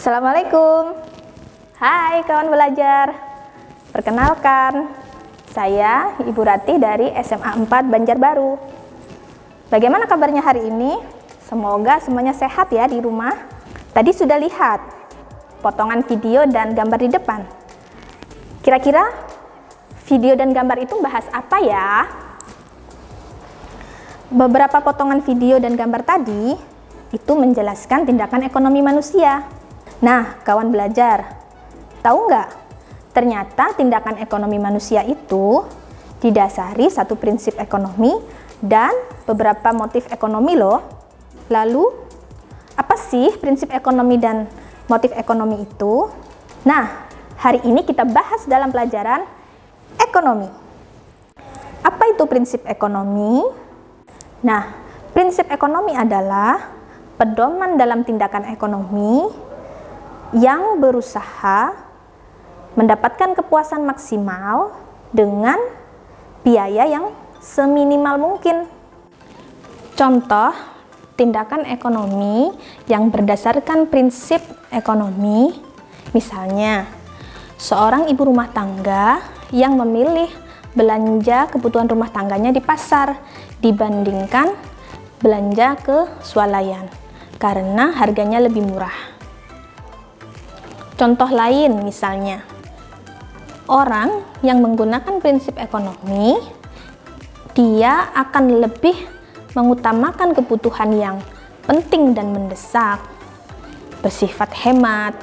Assalamualaikum. Hai kawan belajar. Perkenalkan, saya Ibu Rati dari SMA 4 Banjarbaru. Bagaimana kabarnya hari ini? Semoga semuanya sehat ya di rumah. Tadi sudah lihat potongan video dan gambar di depan. Kira-kira video dan gambar itu bahas apa ya? Beberapa potongan video dan gambar tadi itu menjelaskan tindakan ekonomi manusia. Nah, kawan belajar, tahu nggak? Ternyata tindakan ekonomi manusia itu didasari satu prinsip ekonomi dan beberapa motif ekonomi loh. Lalu, apa sih prinsip ekonomi dan motif ekonomi itu? Nah, hari ini kita bahas dalam pelajaran ekonomi. Apa itu prinsip ekonomi? Nah, prinsip ekonomi adalah pedoman dalam tindakan ekonomi yang berusaha mendapatkan kepuasan maksimal dengan biaya yang seminimal mungkin. Contoh tindakan ekonomi yang berdasarkan prinsip ekonomi, misalnya seorang ibu rumah tangga yang memilih belanja kebutuhan rumah tangganya di pasar dibandingkan belanja ke swalayan karena harganya lebih murah. Contoh lain misalnya, orang yang menggunakan prinsip ekonomi, dia akan lebih mengutamakan kebutuhan yang penting dan mendesak, bersifat hemat,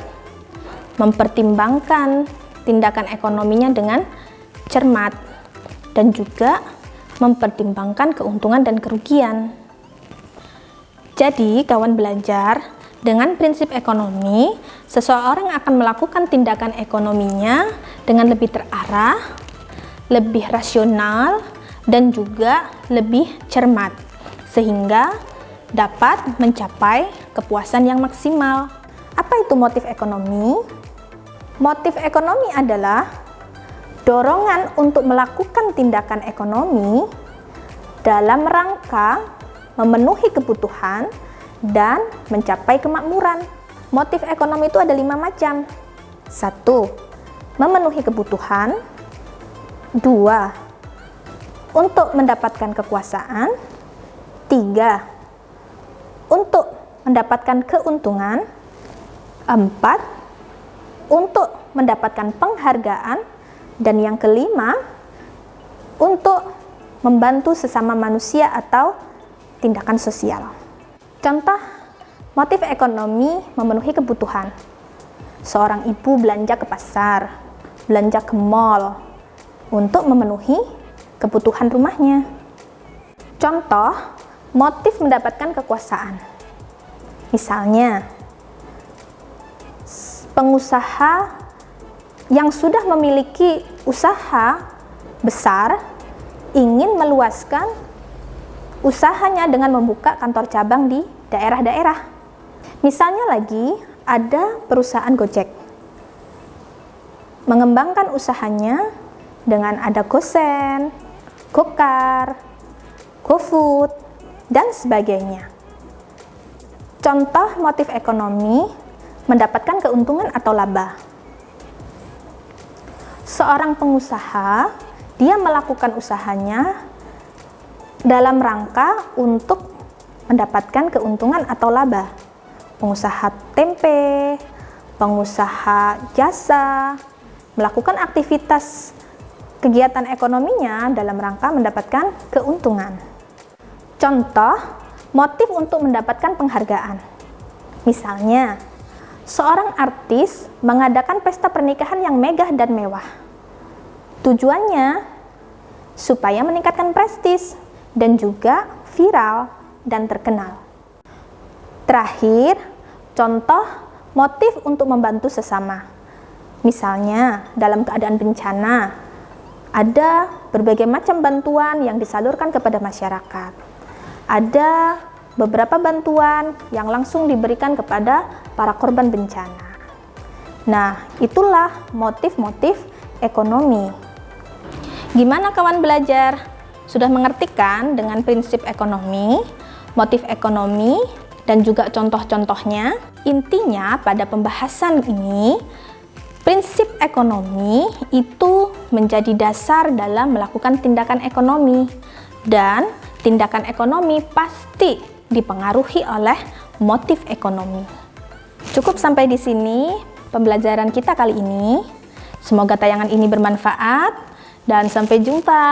mempertimbangkan tindakan ekonominya dengan cermat, dan juga mempertimbangkan keuntungan dan kerugian. Jadi, kawan belajar, dengan prinsip ekonomi, seseorang akan melakukan tindakan ekonominya dengan lebih terarah, lebih rasional, dan juga lebih cermat, sehingga dapat mencapai kepuasan yang maksimal. Apa itu motif ekonomi? Motif ekonomi adalah dorongan untuk melakukan tindakan ekonomi dalam rangka memenuhi kebutuhan dan mencapai kemakmuran. Motif ekonomi itu ada 5 macam. 1. Memenuhi kebutuhan. 2. Untuk mendapatkan kekuasaan. 3. Untuk mendapatkan keuntungan. 4. Untuk mendapatkan penghargaan. Dan yang kelima, untuk membantu sesama manusia atau tindakan sosial. Contoh motif ekonomi memenuhi kebutuhan. Seorang ibu belanja ke pasar, belanja ke mall untuk memenuhi kebutuhan rumahnya. Contoh motif mendapatkan kekuasaan. Misalnya, pengusaha yang sudah memiliki usaha besar ingin meluaskan usahanya dengan membuka kantor cabang di daerah-daerah. Misalnya lagi, ada perusahaan Gojek mengembangkan usahanya dengan ada GoSend, GoCar, GoFood, dan sebagainya. Contoh motif ekonomi mendapatkan keuntungan atau laba. Seorang pengusaha, dia melakukan usahanya dalam rangka untuk mendapatkan keuntungan atau laba. Pengusaha tempe, pengusaha jasa, melakukan aktivitas kegiatan ekonominya dalam rangka mendapatkan keuntungan. Contoh, motif untuk mendapatkan penghargaan. Misalnya, seorang artis mengadakan pesta pernikahan yang megah dan mewah. Tujuannya supaya meningkatkan prestis dan juga viral dan terkenal. Terakhir, contoh motif untuk membantu sesama. Misalnya, dalam keadaan bencana, ada berbagai macam bantuan yang disalurkan kepada masyarakat. Ada beberapa bantuan yang langsung diberikan kepada para korban bencana. Nah, itulah motif-motif ekonomi. Gimana kawan belajar? Sudah mengerti kan dengan prinsip ekonomi, motif ekonomi, dan juga contoh-contohnya? Intinya pada pembahasan ini, prinsip ekonomi itu menjadi dasar dalam melakukan tindakan ekonomi, dan tindakan ekonomi pasti dipengaruhi oleh motif ekonomi. Cukup sampai di sini pembelajaran kita kali ini. Semoga tayangan ini bermanfaat dan sampai jumpa.